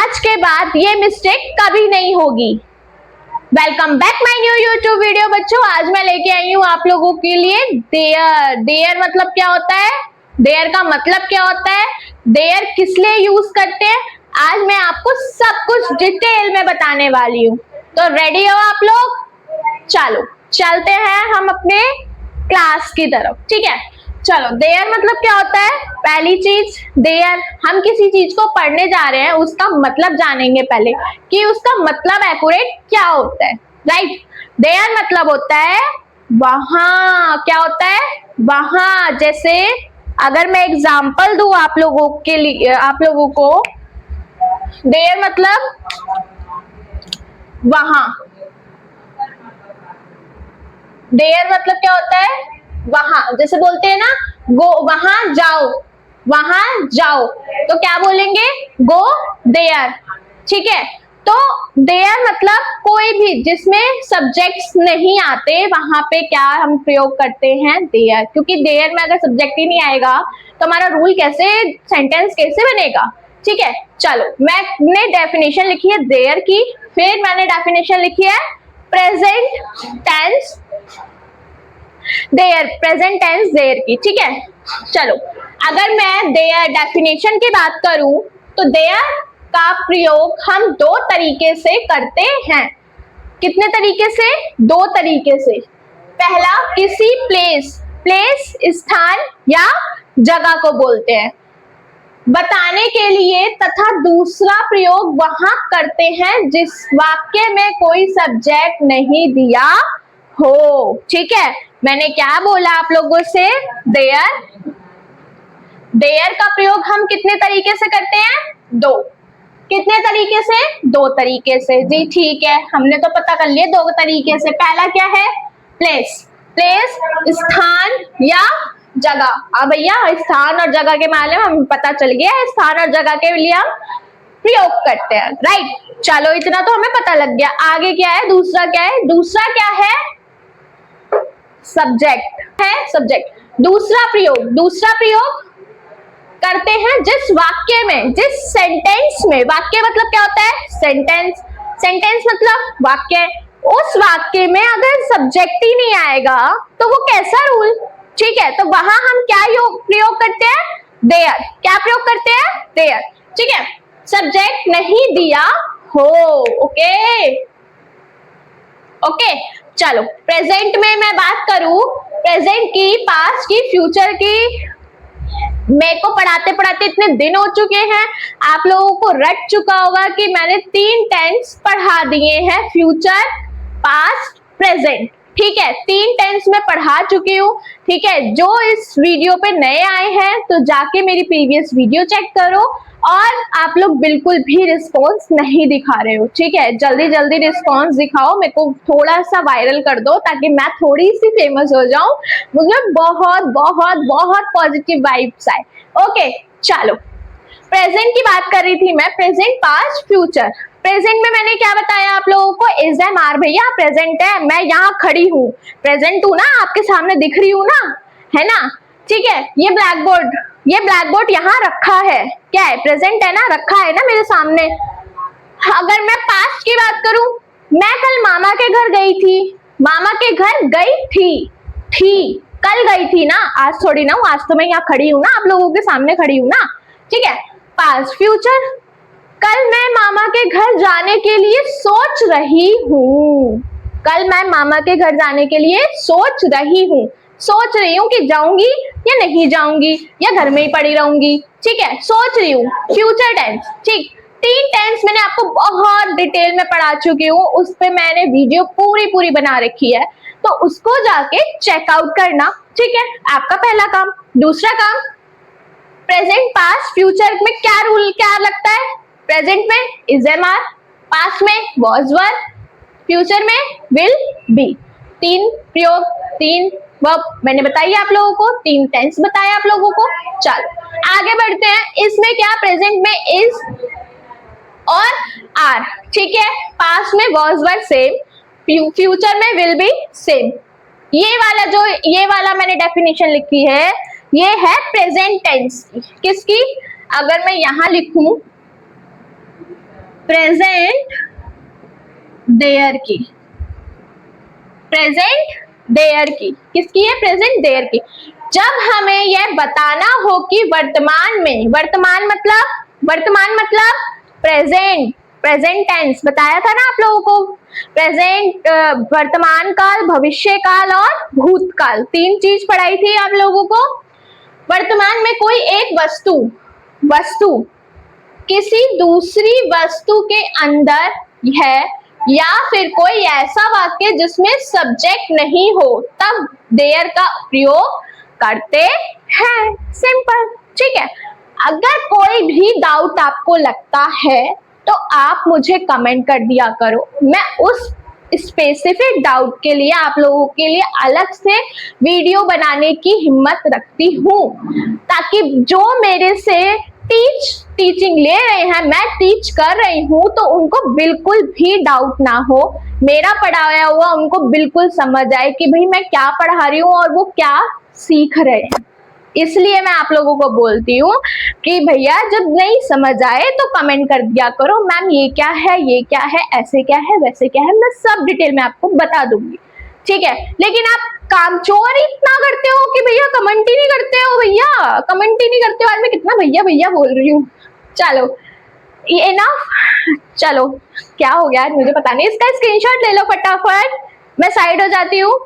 आज के बाद ये मिस्टेक कभी नहीं होगी। Welcome back my new YouTube video बच्चों। आज मैं लेके आई हूँ आप लोगों के लिए देयर। देयर मतलब क्या होता है, देयर का मतलब क्या होता है, देयर किस लिए यूज करते हैं, आज मैं आपको सब कुछ डिटेल में बताने वाली हूँ। तो रेडी हो आप लोग? चलो चलते हैं हम अपने क्लास की तरफ, ठीक है। चलो, देयर मतलब क्या होता है। पहली चीज, देयर, हम किसी चीज को पढ़ने जा रहे हैं उसका मतलब जानेंगे पहले कि उसका मतलब एक्यूरेट क्या होता है, राइट। देयर मतलब होता है वहां। क्या होता है? वहां। जैसे अगर मैं एग्जांपल दूं आप लोगों के लिए, आप लोगों को, देयर मतलब वहां। देयर मतलब क्या होता है? वहां। जैसे बोलते हैं ना, गो, वहां जाओ, वहां जाओ, तो क्या बोलेंगे? गो देयर, ठीक है। तो देयर मतलब कोई भी जिसमें सब्जेक्ट्स नहीं आते वहां पे क्या हम प्रयोग करते हैं? देयर। क्योंकि देयर में अगर सब्जेक्ट ही नहीं आएगा तो हमारा रूल कैसे, सेंटेंस कैसे बनेगा, ठीक है। चलो, मैंने डेफिनेशन लिखी है देयर की, फिर मैंने डेफिनेशन लिखी है present tense there, present tense there की, ठीक है। चलो, अगर मैं देयर डेफिनेशन की बात करूं तो देयर का प्रयोग हम दो तरीके से करते हैं। कितने तरीके से? दो तरीके से। पहला, किसी प्लेस, प्लेस स्थान या जगह को बोलते हैं बताने के लिए, तथा दूसरा प्रयोग वहां करते हैं जिस वाक्य में कोई सब्जेक्ट नहीं दिया हो, ठीक है। मैंने क्या बोला आप लोगों से? देयर। देयर का प्रयोग हम कितने तरीके से करते हैं? दो। कितने तरीके से? दो तरीके से, जी ठीक है, हमने तो पता कर लिया दो तरीके से। पहला क्या है? प्लेस। प्लेस स्थान या जगह। अब भैया स्थान और जगह के मामले में हमें पता चल गया है, स्थान और जगह के लिए हम प्रयोग करते हैं, राइट। चलो, इतना तो हमें पता लग गया। आगे क्या है? दूसरा क्या है? दूसरा क्या है? सब्जेक्ट है, सब्जेक्ट। दूसरा प्रयोग करते हैं जिस वाक्य में, जिस सेंटेंस में, वाक्य मतलब क्या होता है? सेंटेंस। सेंटेंस मतलब वाक्य। उस वाक्य में अगर सब्जेक्ट ही नहीं आएगा तो वो कैसा रूल, ठीक है। तो वहां हम क्या प्रयोग करते हैं? देयर। क्या प्रयोग करते हैं? देयर, ठीक है। सब्जेक्ट नहीं दिया हो, ओके ओके। चलो, प्रेजेंट में मैं बात करूं, प्रेजेंट की, पास्ट की, फ्यूचर की, मेरे को पढ़ाते पढ़ाते इतने दिन हो चुके हैं, आप लोगों को रट चुका होगा कि मैंने 3 टेंस पढ़ा दिए हैं, फ्यूचर, पास्ट, प्रेजेंट, ठीक है। 3 टेंस में पढ़ा चुकी हूँ, ठीक है। जो इस वीडियो पे नए आए हैं तो जाके मेरी प्रीवियस वीडियो चेक करो। और आप लोग बिल्कुल भी रिस्पॉन्स नहीं दिखा रहे हो, ठीक है। जल्दी जल्दी रिस्पॉन्स दिखाओ, मेरे को थोड़ा सा वायरल कर दो ताकि मैं थोड़ी सी फेमस हो जाऊं, मुझे बहुत बहुत बहुत पॉजिटिव वाइब्स आए, ओके। चलो, प्रेजेंट की बात कर रही थी मैं, प्रेजेंट, पास्ट, फ्यूचर। प्रेजेंट में मैंने क्या बताया आप लोगों को? इज एम आर, भैया प्रेजेंट है, मैं यहाँ खड़ी हूँ, प्रेजेंट हूँ ना, आपके सामने दिख रही हूँ ना, है ना, ठीक है। ये ब्लैक बोर्ड यहाँ रखा है, क्या है? प्रेजेंट है ना, रखा है ना मेरे सामने। अगर मैं पास्ट की बात करूं, मैं कल मामा के घर गई थी, मामा के घर गई थी, कल गई थी ना, आज थोड़ी ना हूं, आज तो मैं यहाँ खड़ी हूं ना, आप लोगों के सामने खड़ी हूं ना, ठीक है। पास्ट, फ्यूचर, कल मैं मामा के घर जाने के लिए सोच रही हूँ, कल मैं मामा के घर जाने के लिए सोच रही हूँ कि जाऊंगी या नहीं जाऊंगी या घर में ही पड़ी रहूंगी, ठीक है। सोच रही हूँ, फ्यूचर टेंस, ठीक। 3 टेंस मैंने आपको बहुत डिटेल में पढ़ा चुकी हूँ, उस पे मैंने वीडियो पूरी बना रखी है, तो उसको जाके चेकआउट करना, ठीक है। आपका पहला काम। दूसरा काम, प्रेजेंट, पास्ट, फ्यूचर में क्या रूल, क्या लगता है? प्रेजेंट में इज एम आर, पास्ट में वाज वर, फ्यूचर में विल बी। 3 प्रयोग, 3 वर्ब मैंने बताई आप लोगों को, 3 टेंस बताया आप लोगों को। चलो आगे बढ़ते हैं। इसमें क्या? प्रेजेंट में इज और आर, ठीक है। पास्ट में वाज वर सेम, फ्यूचर में विल बी सेम। ये वाला मैंने डेफिनेशन लिखी है, ये है प्रेजेंट टेंस की। किसकी? अगर मैं यहां लिखूं प्रेजेंट देयर की, प्रेजेंट देयर की, किसकी है? प्रेजेंट देयर की। जब हमें यह बताना हो कि वर्तमान में, वर्तमान मतलब प्रेजेंट, प्रेजेंट टेंस बताया था ना आप लोगों को, प्रेजेंट, वर्तमान काल, भविष्य काल और भूतकाल, तीन चीज पढ़ाई थी आप लोगों को। वर्तमान में कोई एक वस्तु किसी दूसरी वस्तु के अंदर है, या फिर कोई ऐसा वाक्य जिसमें सब्जेक्ट नहीं हो, तब देयर का प्रयोग करते हैं। सिंपल, ठीक है। अगर कोई भी डाउट आपको लगता है तो आप मुझे कमेंट कर दिया करो, मैं उस स्पेसिफिक डाउट के लिए आप लोगों के लिए अलग से वीडियो बनाने की हिम्मत रखती हूँ, ताकि जो मेरे से टीचिंग ले रहे हैं, मैं टीच कर रही हूँ, तो उनको बिल्कुल भी डाउट ना हो, मेरा पढ़ाया हुआ उनको बिल्कुल समझ आए कि भाई मैं क्या पढ़ा रही हूँ और वो क्या सीख रहे हैं। इसलिए मैं आप लोगों को बोलती हूँ कि भैया जब नहीं समझ आए तो कमेंट कर दिया करो, मैम ये क्या है, ये क्या है, ऐसे क्या है, वैसे क्या है, मैं सब डिटेल में आपको बता दूंगी, ठीक है। लेकिन आप कामचोर इतना करते हो कि भैया कमेंट ही नहीं करते हो, भैया कमेंट ही नहीं करते हो। आज मैं कितना भैया भैया बोल रही हूँ। चलो ये ना, चलो क्या हो गया मुझे पता नहीं। इसका स्क्रीनशॉट ले लो फटाफट, मैं साइड हो जाती हूँ।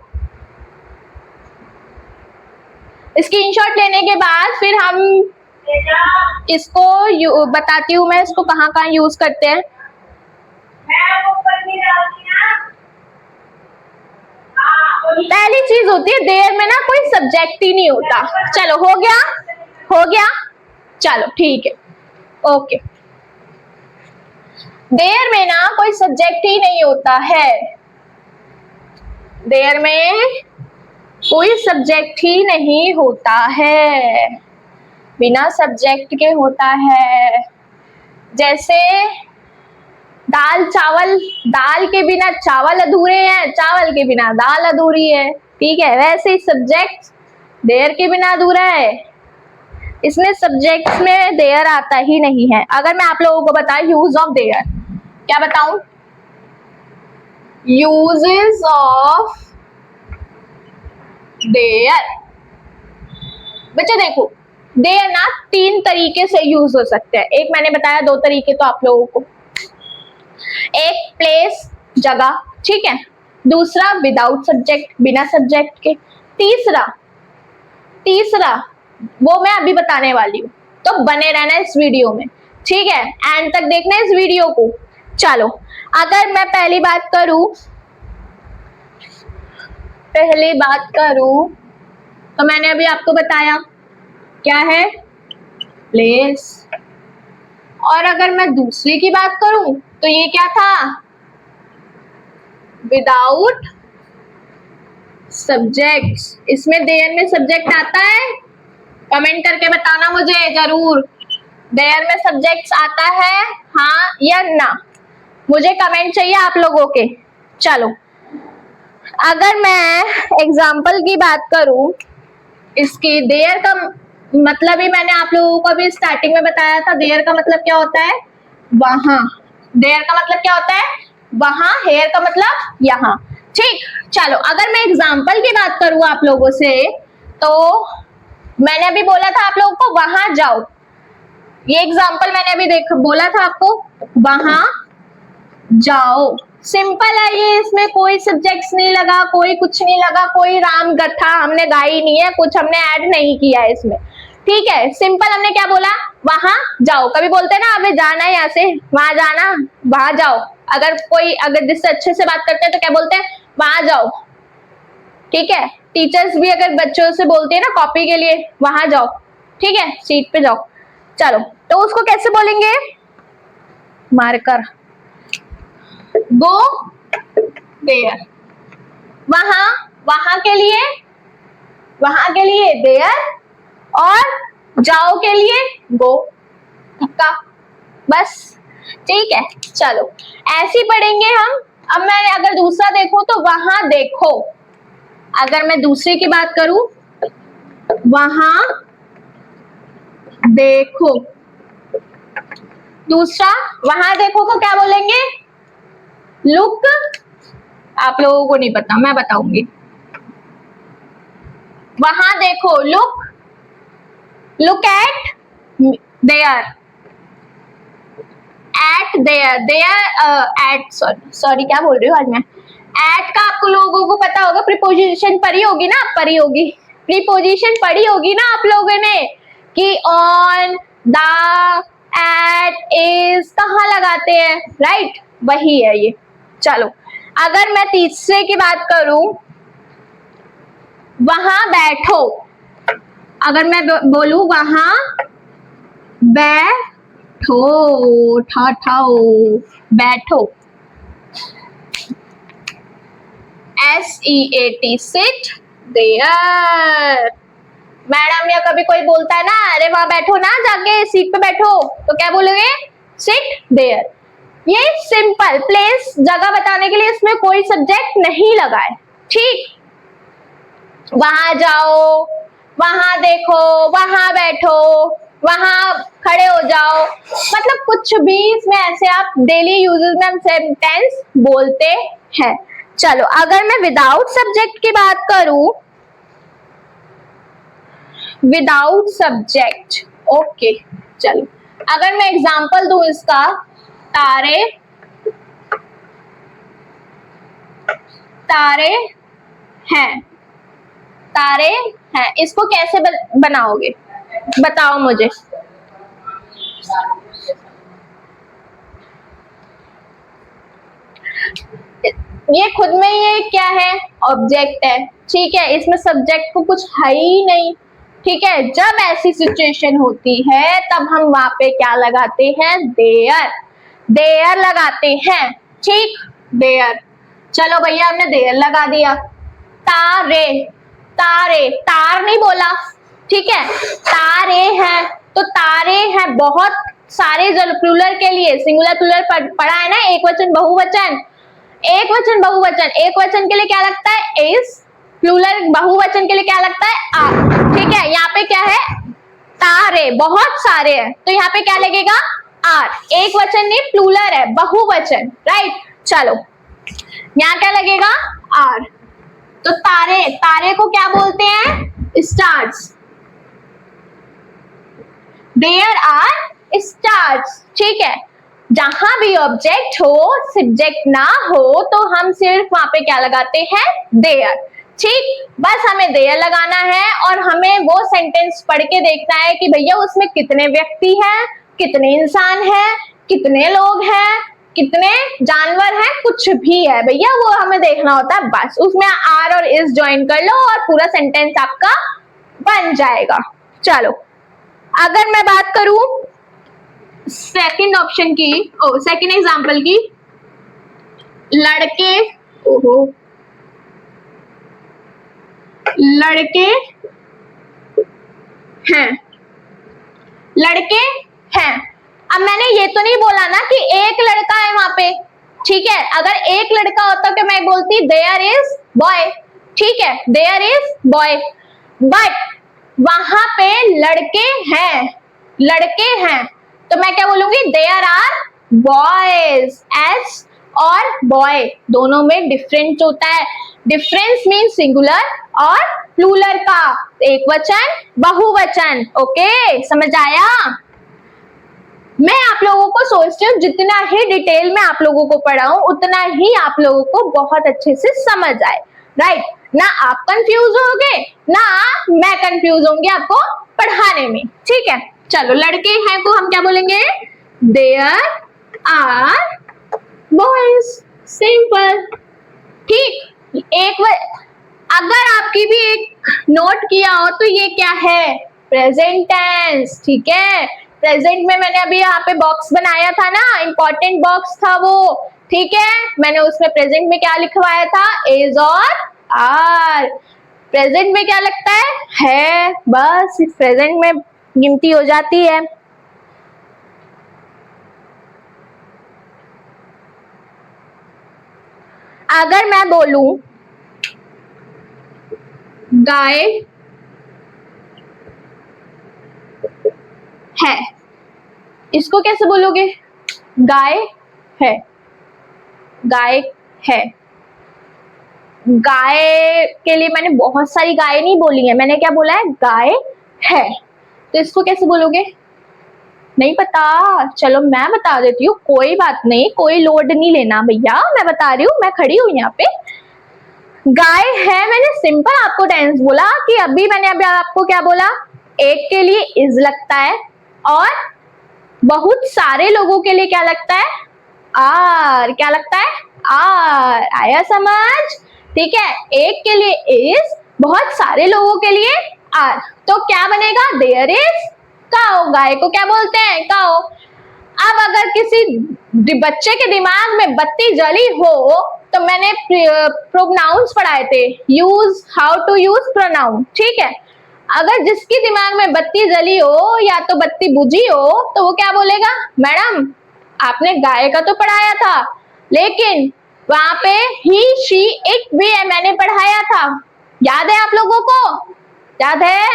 स्क्रीनशॉट लेने के बाद फिर हम इसको बताती हूँ मैं इसको कहाँ कहाँ यूज करते हैं। पहली चीज होती है देयर में ना कोई सब्जेक्ट ही नहीं होता। चलो हो गया, चलो ठीक है, ओके। देयर में ना कोई सब्जेक्ट ही नहीं होता है, देयर में कोई सब्जेक्ट ही नहीं होता है, बिना सब्जेक्ट के होता है। जैसे दाल चावल, दाल के बिना चावल अधूरे हैं, चावल के बिना दाल अधूरी है, ठीक है। वैसे ही सब्जेक्ट देयर के बिना अधूरा है, इसमें सब्जेक्ट्स में देयर आता ही नहीं है। अगर मैं आप लोगों को बताऊं यूज ऑफ देयर, क्या बताऊं? यूजेस ऑफ देयर, बच्चे देखो देयर ना तीन तरीके से यूज हो सकते हैं। एक मैंने बताया, दो तरीके तो आप लोगों को, एक प्लेस जगह, ठीक है, दूसरा विदाउट सब्जेक्ट बिना सब्जेक्ट के, तीसरा वो मैं अभी बताने वाली हूँ, तो बने रहना इस वीडियो में, ठीक है, एंड तक देखना इस वीडियो को। चलो अगर मैं पहली बात करूं तो मैंने अभी आपको बताया क्या है, प्लेस। और अगर मैं दूसरी की बात करूं तो ये क्या था, विदाउट सब्जेक्ट। इसमें देयर में सब्जेक्ट आता है? कमेंट करके बताना मुझे जरूर, देयर में सब्जेक्ट आता है हाँ या ना, मुझे कमेंट चाहिए आप लोगों के। चलो अगर मैं एग्जाम्पल की बात करूं इसकी, देयर का मतलब ही मैंने आप लोगों को अभी स्टार्टिंग में बताया था, देयर का मतलब क्या होता है, वहां। देयर का मतलब क्या होता है, वहां। हेयर का मतलब यहाँ, ठीक। चलो अगर मैं एग्जाम्पल की बात करूं आप लोगों से, तो मैंने अभी बोला था आप लोगों को वहां जाओ, ये एग्जाम्पल मैंने अभी बोला था आपको, वहां जाओ। सिंपल है ये, इसमें कोई सब्जेक्ट्स नहीं लगा, कोई कुछ नहीं लगा, कोई राम कथा हमने गाई नहीं है, कुछ हमने ऐड नहीं किया है इसमें, ठीक है। सिंपल हमने क्या बोला, वहां जाओ। कभी बोलते हैं ना अबे जाना है यहाँ से, वहां जाना, वहां जाओ। अगर जिससे अच्छे से बात करते हैं तो क्या बोलते हैं, वहां जाओ, ठीक है। टीचर्स भी अगर बच्चों से बोलती है ना कॉपी के लिए, वहां जाओ, ठीक है, सीट पे जाओ। चलो तो उसको कैसे बोलेंगे, मार्कर, गो देयर। वहां के लिए देयर, और जाओ के लिए गो, धक्का, बस, ठीक है। चलो ऐसे ही पढ़ेंगे हम। अब मैं अगर दूसरा देखो तो वहां देखो, अगर मैं दूसरे की बात करूं, वहां देखो, दूसरा वहां देखो को क्या बोलेंगे? लुक, आप लोगों को नहीं पता, मैं बताऊंगी। वहां देखो, look, look at there, at there, there at, sorry क्या बोल रही हूँ आज मैं। एट का आपको लोगों को पता होगा, प्रीपोजिशन पढ़ी होगी ना, पढ़ी होगी, प्रीपोजिशन पढ़ी होगी ना आप लोगों ने कि ऑन, द, एट, इज कहाँ लगाते हैं, राइट? वही है ये। चलो अगर मैं तीसरे की बात करूं, वहां बैठो, अगर मैं बोलूं वहां बैठो, ठाओ, बैठो, SEAT, सिट देयर। मैडम या कभी कोई बोलता है ना, अरे वहां बैठो ना, जाके सीट पे बैठो, तो क्या बोलोगे? Sit there. ये सिंपल प्लेस, जगह बताने के लिए इसमें कोई सब्जेक्ट नहीं लगा है, ठीक? वहां जाओ, वहां देखो, वहां बैठो, वहां खड़े हो जाओ, मतलब कुछ भी इसमें ऐसे आप डेली यूजेस में हम सेंटेंस बोलते हैं। चलो अगर मैं विदाउट सब्जेक्ट की बात करूं, विदाउट सब्जेक्ट, ओके, चलो अगर मैं एग्जांपल दूं इसका, तारे, तारे हैं, तारे हैं, इसको कैसे बनाओगे बताओ मुझे? ये खुद में ये क्या है? ऑब्जेक्ट है, ठीक है, इसमें सब्जेक्ट को कुछ है ही नहीं, ठीक है। जब ऐसी सिचुएशन होती है तब हम वहां पे क्या लगाते हैं? देयर, देयर लगाते हैं, ठीक, देयर। चलो भैया हमने देयर लगा दिया। तारे, तारे, तार नहीं बोला, ठीक है, तारे हैं, तो तारे हैं बहुत सारे, जल प्लूरल के लिए सिंगुलर प्लूरल पढ़ा है ना, एक वचन बहुवचन, एक वचन बहुवचन, एक वचन के लिए क्या लगता है? इज, प्लूरल बहुवचन के लिए क्या लगता है? आर, ठीक है। यहाँ पे क्या है? तारे बहुत सारे हैं, तो यहाँ पे क्या लगेगा? आर, एक वचन नहीं प्लूरल है, बहुवचन, राइट? चलो यहाँ क्या लगेगा? आर। तो तारे, तारे को क्या बोलते हैं? स्टार्स, देयर आर स्टार्स, ठीक है। जहां भी ऑब्जेक्ट हो, सब्जेक्ट ना हो, तो हम सिर्फ वहां पे क्या लगाते हैं? देयर, ठीक। बस हमें देयर लगाना है और हमें वो सेंटेंस पढ़ के देखना है कि भैया उसमें कितने व्यक्ति हैं, कितने इंसान हैं, कितने लोग हैं, कितने जानवर हैं, कुछ भी है भैया वो हमें देखना होता है, बस उसमें आर और इज ज्वाइन कर लो और पूरा सेंटेंस आपका बन जाएगा। चलो अगर मैं बात करूं सेकंड ऑप्शन की, सेकंड एग्जांपल की, लड़के, ओहो, लड़के हैं, लड़के हैं। अब मैंने ये तो नहीं बोला ना कि एक लड़का है वहां पे, ठीक है। अगर एक लड़का होता तो मैं बोलती देयर इज बॉय, ठीक है, देयर इज बॉय, बट वहां पे लड़के हैं, लड़के हैं, तो मैं क्या बोलूंगी? देयर आर बॉयज, एस और बॉय दोनों में डिफरेंस होता है, डिफरेंस मीन सिंगुलर और प्लूरल का, एक वचन बहुवचन, ओके, समझ आया? मैं आप लोगों को सोचती हूँ जितना ही डिटेल में आप लोगों को पढ़ाऊं उतना ही आप लोगों को बहुत अच्छे से समझ आए, राइट? ना आप कंफ्यूज होगे ना मैं कंफ्यूज होंगी आपको पढ़ाने में, ठीक है। चलो लड़के हैं को हम क्या बोलेंगे? देयर आर बॉयज, सिंपल, ठीक। अगर आपकी भी एक नोट किया हो तो ये क्या है? प्रेजेंट टेंस, ठीक है। प्रेजेंट में मैंने अभी यहाँ पे बॉक्स बनाया था ना, इंपॉर्टेंट बॉक्स था वो, ठीक है। मैंने उसमें प्रेजेंट में क्या लिखवाया था? इज और आर। प्रेजेंट में क्या लगता है? बस प्रेजेंट में गिनती हो जाती है। अगर मैं बोलूं गाय है, इसको कैसे बोलोगे? गाय है, गाय है। गाय के लिए मैंने बहुत सारी गाय नहीं बोली है, मैंने क्या बोला है? गाय है। तो इसको कैसे बोलोगे? नहीं पता? चलो मैं बता देती हूँ, कोई बात नहीं, कोई लोड नहीं लेना भैया, मैं बता रही हूँ, मैं खड़ी हूँ यहाँ पे। गाय है, मैंने सिंपल आपको टेंस बोला कि मैंने अभी आपको क्या बोला? एक के लिए इज लगता है और बहुत सारे लोगों के लिए क्या लगता है? आर। क्या लगता है? आर। आया समझ? ठीक है, एक के लिए इज, बहुत सारे लोगों के लिए आर, तो क्या बनेगा? देयर इज काऊ। गाय को क्या बोलते हैं? काऊ। अब अगर किसी बच्चे के दिमाग में बत्ती जली हो, तो मैंने प्रोनाउंस पढ़ाए थे, use, how to use pronoun, ठीक है। अगर जिसके दिमाग में बत्ती जली हो या तो बत्ती बुझी हो, तो वो क्या बोलेगा? मैडम आपने गाय का तो पढ़ाया था, लेकिन वहां पे ही, शी, इट भी है, मैंने पढ़ाया था, याद है आप लोगों को? याद है?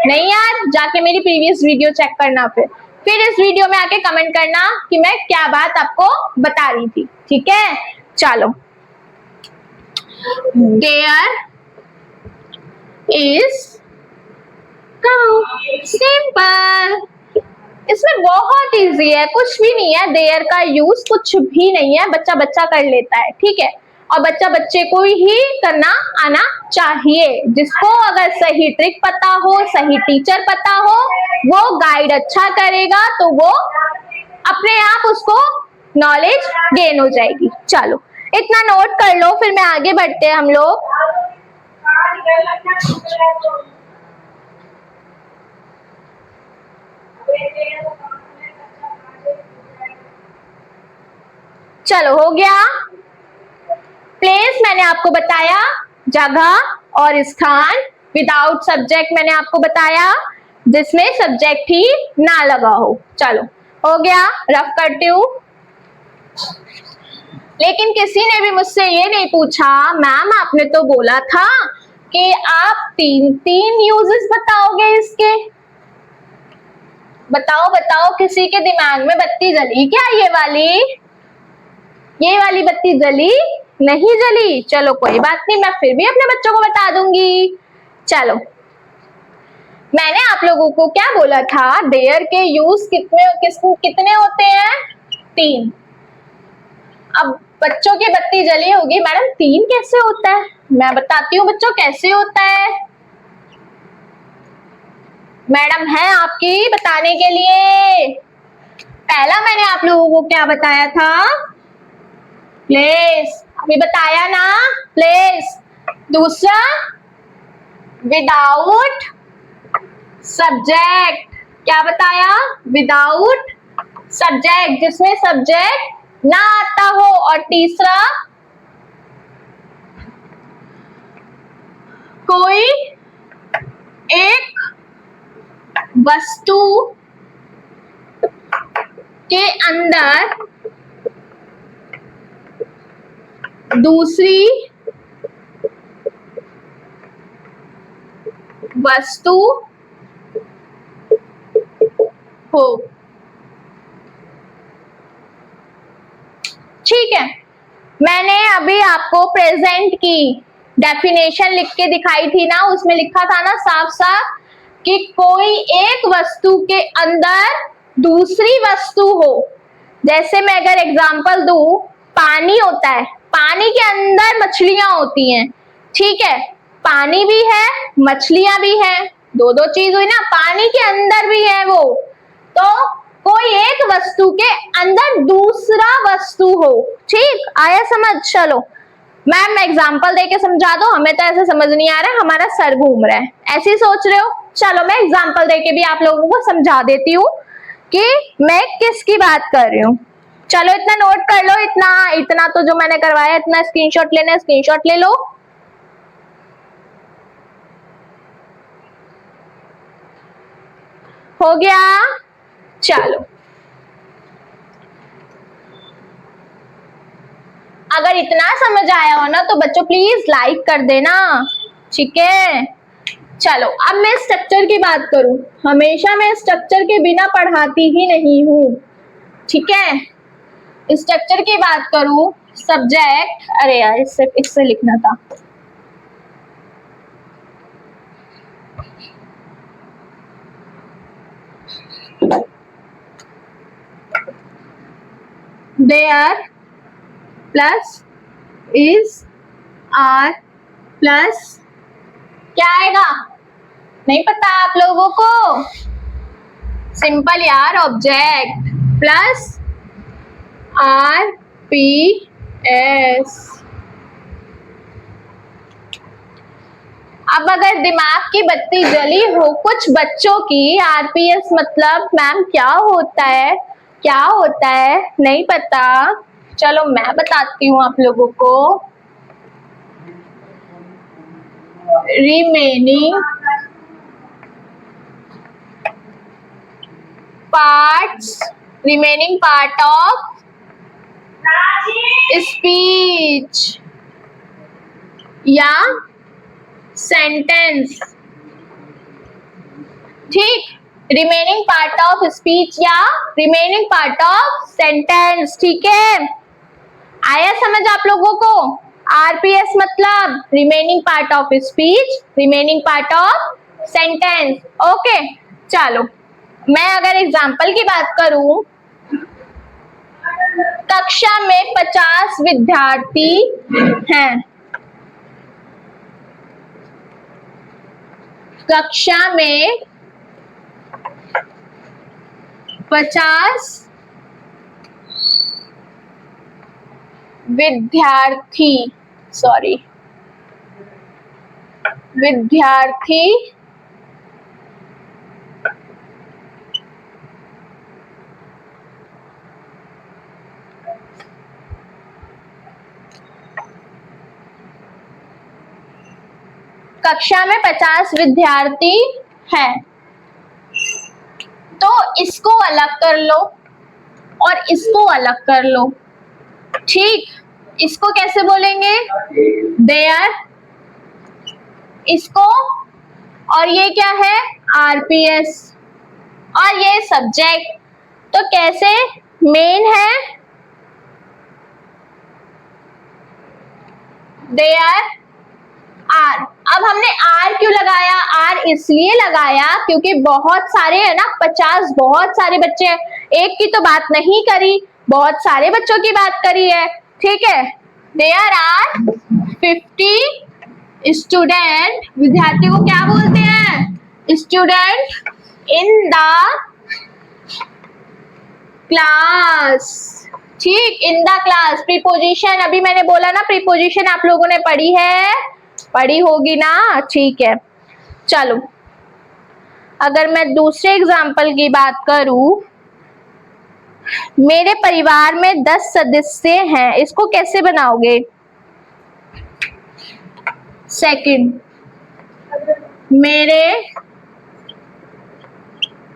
नहीं याद? जाके मेरी प्रीवियस वीडियो चेक करना, फिर इस वीडियो में आके कमेंट करना कि मैं क्या बात आपको बता रही थी, ठीक है। चलो, देयर इज काऊ, सिंपल। इसमें बहुत इजी है, कुछ भी नहीं है, देयर का यूज कुछ भी नहीं है, बच्चा बच्चा कर लेता है, ठीक है। और बच्चा बच्चे को ही करना आना चाहिए, जिसको अगर सही ट्रिक पता हो, सही टीचर पता हो, वो गाइड अच्छा करेगा, तो वो अपने आप उसको नॉलेज गेन हो जाएगी। चलो इतना नोट कर लो, फिर मैं आगे बढ़ते हैं हम लोग। चलो हो गया। प्लेस मैंने आपको बताया, जगह और स्थान। विदाउट सब्जेक्ट मैंने आपको बताया, जिसमें सब्जेक्ट ही ना लगा हो। चलो हो गया, रफ करती हूँ। लेकिन किसी ने भी मुझसे ये नहीं पूछा, मैम आपने तो बोला था कि आप तीन तीन यूजेस बताओगे इसके। बताओ बताओ, किसी के दिमाग में बत्ती जली क्या? ये वाली बत्ती जली? नहीं जली? चलो कोई बात नहीं, मैं फिर भी अपने बच्चों को बता दूंगी। चलो, मैंने आप लोगों को क्या बोला था? देयर के यूज कितने होते हैं? 3। अब बच्चों की बत्ती जली होगी, मैडम 3 कैसे होता है? मैं बताती हूँ बच्चों कैसे होता है। मैडम है आपकी बताने के लिए। पहला मैंने आप लोगों को क्या बताया था? प्लेस, अभी बताया ना, प्लेस। दूसरा विदाउट सब्जेक्ट, क्या बताया? विदाउट सब्जेक्ट, जिसमें सब्जेक्ट ना आता हो। और तीसरा कोई एक वस्तु के अंदर दूसरी वस्तु हो। ठीक है, मैंने अभी आपको प्रेजेंट की डेफिनेशन लिख के दिखाई थी ना, उसमें लिखा था ना साफ साफ कि कोई एक वस्तु के अंदर दूसरी वस्तु हो। जैसे मैं अगर एग्जांपल दूं, पानी होता है, पानी के अंदर मछलियां होती हैं, ठीक है। पानी भी है, मछलियां भी हैं, दो दो चीज हुई ना, पानी के अंदर भी है वो। तो कोई एक वस्तु के अंदर दूसरा वस्तु हो। ठीक, आया समझ? चलो मैम एग्जाम्पल देके समझा दो, हमें तो ऐसे समझ नहीं आ रहा है, हमारा सर घूम रहा है, ऐसे ही सोच रहे हो। चलो मैं एग्जाम्पल देके भी आप लोगों को समझा देती हूँ कि मैं किसकी बात कर रही हूँ। चलो इतना नोट कर लो, इतना तो जो मैंने करवाया, इतना स्क्रीनशॉट लेना है, स्क्रीनशॉट ले लो। हो गया? चलो, अगर इतना समझ आया हो ना तो बच्चों प्लीज लाइक कर देना, ठीक है। चलो अब मैं स्ट्रक्चर की बात करूं, हमेशा मैं स्ट्रक्चर के बिना पढ़ाती ही नहीं हूं, ठीक है। स्ट्रक्चर की बात करूं, सब्जेक्ट, अरे यार इससे लिखना था, there plus is are plus क्या आएगा, नहीं पता आप लोगों को, सिंपल यार, object plus R P S. अब अगर दिमाग की बत्ती जली हो कुछ बच्चों की, आरपीएस मतलब मैम क्या होता है, क्या होता है, नहीं पता, चलो मैं बताती हूँ आप लोगों को। Remaining remaining part of speech या सेंटेंस, ठीक, रिमेनिंग पार्ट ऑफ स्पीच या रिमेनिंग पार्ट ऑफ सेंटेंस, ठीक है, आया समझ आप लोगों को। आरपीएस मतलब remaining part of speech, remaining part of sentence, okay. चलो मैं अगर एग्जांपल की बात करूं, कक्षा में 50 विद्यार्थी हैं, कक्षा में 50 विद्यार्थी कक्षा में 50 विद्यार्थी हैं, तो इसको अलग कर लो और इसको अलग कर लो, ठीक, इसको कैसे बोलेंगे, देयर, इसको, और ये क्या है, आरपीएस, और ये सब्जेक्ट, तो कैसे, मेन है देयर आर। अब हमने आर क्यों लगाया, आर इसलिए लगाया क्योंकि बहुत सारे है ना, 50 बहुत सारे बच्चे हैं, एक की तो बात नहीं करी, बहुत सारे बच्चों की बात करी है, ठीक है। देयर आर 50 स्टूडेंट, विद्यार्थी को क्या बोलते हैं, स्टूडेंट इन द क्लास, ठीक, इन द क्लास। प्रीपोजिशन अभी मैंने बोला ना, प्रीपोजिशन आप लोगों ने पढ़ी है, पढ़ी होगी ना, ठीक है। चलो अगर मैं दूसरे एग्जाम्पल की बात करूं, मेरे परिवार में 10 सदस्य हैं, इसको कैसे बनाओगे, सेकंड, मेरे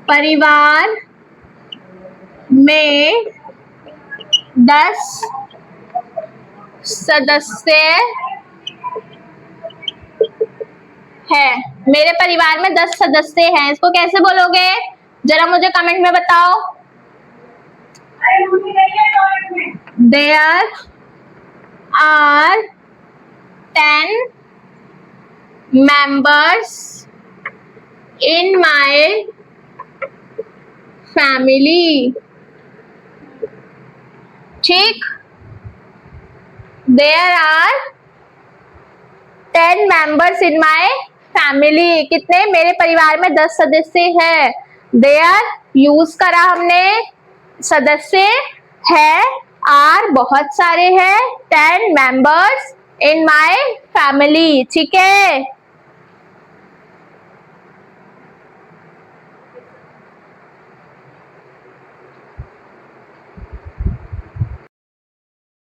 परिवार में 10 सदस्य है, मेरे परिवार में 10 सदस्य हैं, इसको कैसे बोलोगे, जरा मुझे कमेंट में बताओ। There are 10 members in my family, ठीक, there are 10 members in my family, कितने, मेरे परिवार में 10 सदस्य हैं, देयर यूज करा हमने, सदस्य है, आर बहुत सारे हैं, 10 members in my family, ठीक है।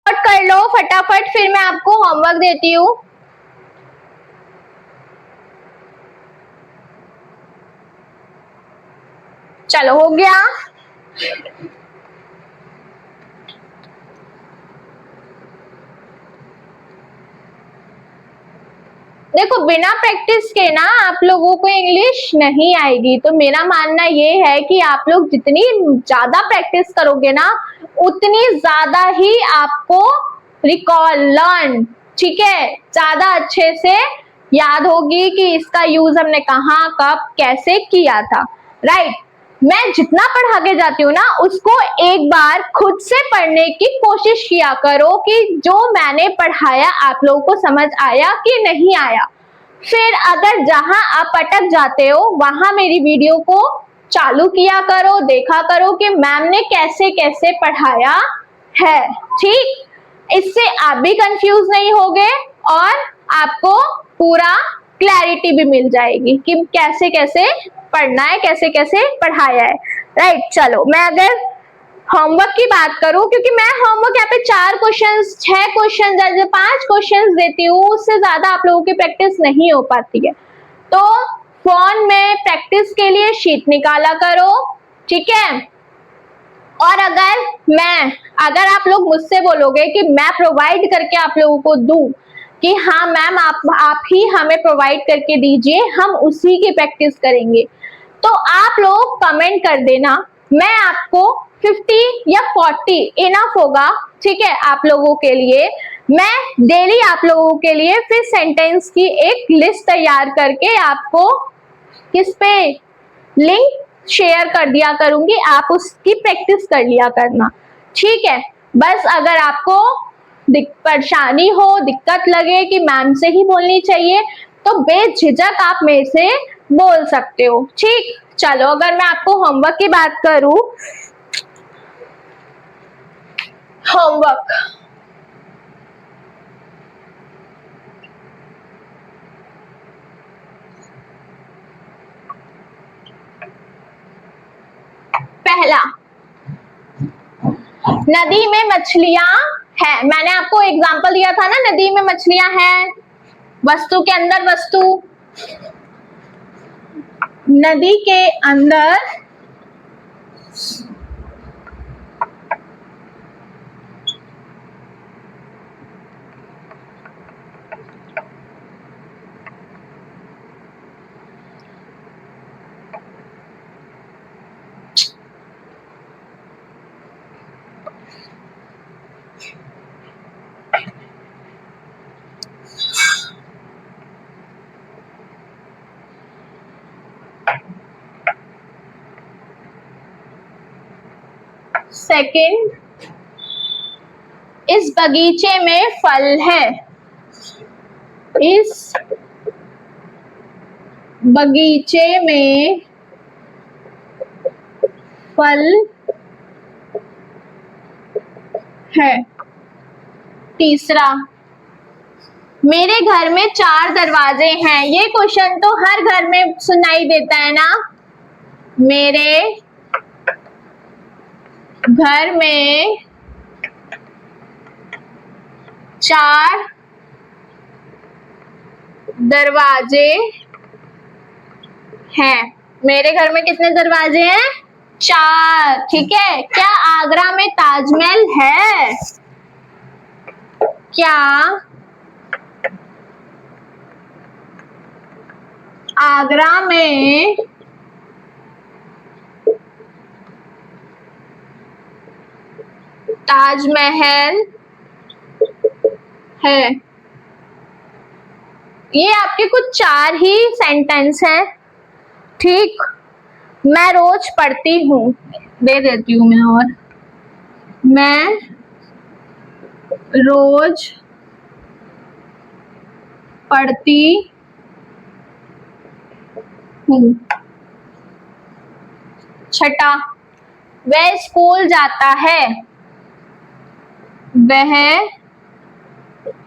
कर लो फटाफट, फिर मैं आपको होमवर्क देती हूँ। चलो हो गया, देखो बिना प्रैक्टिस के ना आप लोगों को इंग्लिश नहीं आएगी, तो मेरा मानना ये है कि आप लोग जितनी ज्यादा प्रैक्टिस करोगे ना उतनी ज्यादा ही आपको रिकॉल लर्न, ठीक है, ज्यादा अच्छे से याद होगी कि इसका यूज हमने कहाँ कब कैसे किया था, राइट। मैं जितना पढ़ा के जाती हूँ ना उसको एक बार खुद से पढ़ने की कोशिश किया करो कि जो मैंने पढ़ाया आप लोगों को समझ आया कि नहीं आया। फिर अगर जहां आप अटक जाते हो वहां मेरी वीडियो को चालू किया करो, देखा करो कि मैम ने कैसे कैसे पढ़ाया है, ठीक। इससे आप भी कंफ्यूज नहीं होगे और आपको पूरा क्लैरिटी भी मिल जाएगी कि कैसे कैसे पढ़ना है, कैसे कैसे पढ़ाया है, राइट। चलो मैं अगर होमवर्क की बात करूं, क्योंकि मैं होमवर्क यहाँ पे 4 क्वेश्चंस 6 क्वेश्चन जैसे 5 क्वेश्चंस देती हूँ, उससे ज्यादा आप लोगों की प्रैक्टिस नहीं हो पाती है। तो फोन में प्रैक्टिस के लिए शीट निकाला करो, ठीक है। और अगर आप लोग मुझसे बोलोगे कि मैं प्रोवाइड करके आप लोगों को दूं कि हाँ मैम आप ही हमें प्रोवाइड करके दीजिए, हम उसी की प्रैक्टिस करेंगे, तो आप लोग कमेंट कर देना, मैं आपको 50 या 40 इनफ होगा, ठीक है, आप लोगों के लिए। मैं डेली आप लोगों के लिए फिर सेंटेंस की एक लिस्ट तैयार करके आपको किस पे लिंक शेयर कर दिया करूंगी, आप उसकी प्रैक्टिस कर लिया करना, ठीक है। बस अगर आपको परेशानी हो, दिक्कत लगे कि मैम से ही बोलनी चाहिए, तो बेझिझक आप मेरे से बोल सकते हो, ठीक। चलो अगर मैं आपको होमवर्क की बात करूं, होमवर्क पहला, नदी में मछलियां है, मैंने आपको एग्जांपल दिया था ना, नदी में मछलियां हैं, वस्तु के अंदर वस्तु, नदी के अंदर सेकंड, इस बगीचे में फल है, इस बगीचे में फल है। तीसरा, मेरे घर में 4 दरवाजे हैं, ये क्वेश्चन तो हर घर में सुनाई देता है ना, मेरे घर में 4 दरवाजे हैं, मेरे घर में कितने दरवाजे हैं? 4, ठीक है। क्या आगरा में ताजमहल है? क्या आगरा में ताजमहल है? ये आपके कुछ 4 ही सेंटेंस हैं, ठीक। मैं रोज पढ़ती हूँ, दे देती हूँ मैं, और मैं रोज पढ़ती हूँ। छठा, वह स्कूल जाता है, वह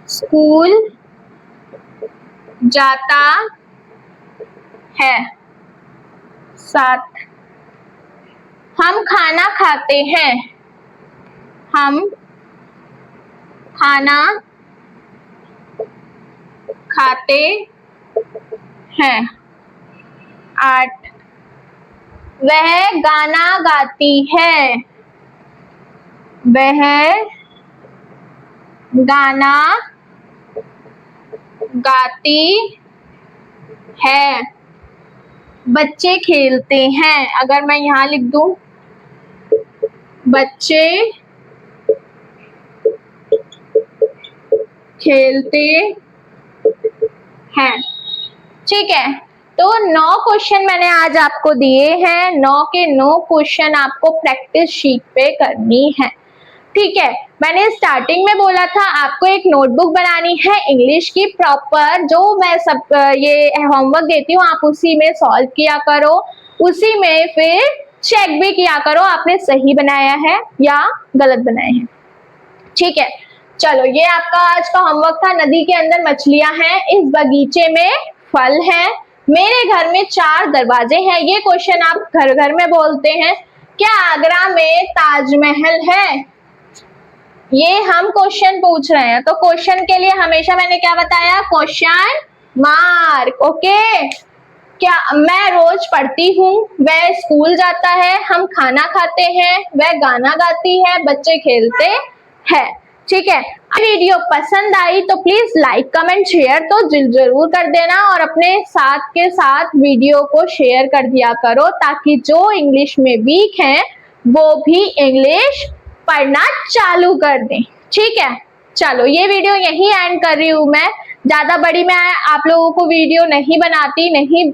स्कूल जाता है। 7, हम खाना खाते हैं, हम खाना खाते हैं। 8, वह गाना गाती है, वह गाना गाती है, बच्चे खेलते हैं। अगर मैं यहाँ लिख दूं बच्चे खेलते हैं, ठीक है। तो 9 क्वेश्चन मैंने आज आपको दिए हैं, 9 के 9 क्वेश्चन आपको प्रैक्टिस शीट पे करनी है, ठीक है। मैंने स्टार्टिंग में बोला था आपको एक नोटबुक बनानी है इंग्लिश की प्रॉपर, जो मैं सब ये होमवर्क देती हूँ आप उसी में सॉल्व किया करो, उसी में फिर चेक भी किया करो आपने सही बनाया है या गलत बनाए हैं, ठीक है। चलो ये आपका आज का होमवर्क था। नदी के अंदर मछलियां हैं, इस बगीचे में फल हैं, मेरे घर में 4 दरवाजे हैं। ये क्वेश्चन आप घर घर में बोलते हैं। क्या आगरा में ताजमहल है? ये हम क्वेश्चन पूछ रहे हैं, तो क्वेश्चन के लिए हमेशा मैंने क्या बताया, क्वेश्चन मार्क, ओके। क्या मैं रोज पढ़ती हूँ, वह स्कूल जाता है, हम खाना खाते हैं, वह गाना गाती है, बच्चे खेलते हैं, ठीक है। वीडियो पसंद आई तो प्लीज लाइक कमेंट शेयर तो जरूर कर देना, और अपने साथ के साथ वीडियो को शेयर कर दिया करो, ताकि जो इंग्लिश में वीक हैं वो भी इंग्लिश पढ़ना चालू कर दें, ठीक है। चलो ये वीडियो यहीं एंड कर रही हूँ मैं, ज्यादा बड़ी मैं आप लोगों को वीडियो नहीं बनाती, नहीं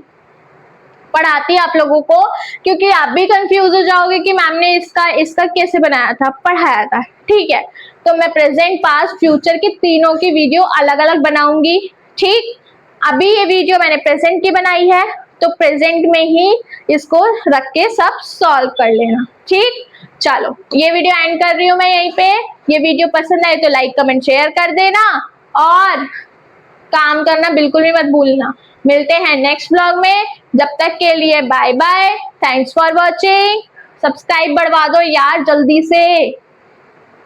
पढ़ाती आप लोगों को, क्योंकि आप भी कंफ्यूज हो जाओगे कि मैम ने इसका कैसे बनाया था, पढ़ाया था, ठीक है। तो मैं प्रेजेंट पास्ट फ्यूचर की तीनों की वीडियो अलग अलग बनाऊंगी, ठीक। अभी ये वीडियो मैंने प्रेजेंट की बनाई है, तो प्रेजेंट में ही इसको रख के सब सॉल्व कर लेना, ठीक। चलो ये वीडियो एंड कर रही हूँ मैं यहीं पे। ये वीडियो पसंद आए तो लाइक कमेंट शेयर कर देना, और काम करना बिल्कुल भी मत भूलना। मिलते हैं नेक्स्ट ब्लॉग में, जब तक के लिए bye bye, thanks for watching. Subscribe बढ़वा दो यार जल्दी से।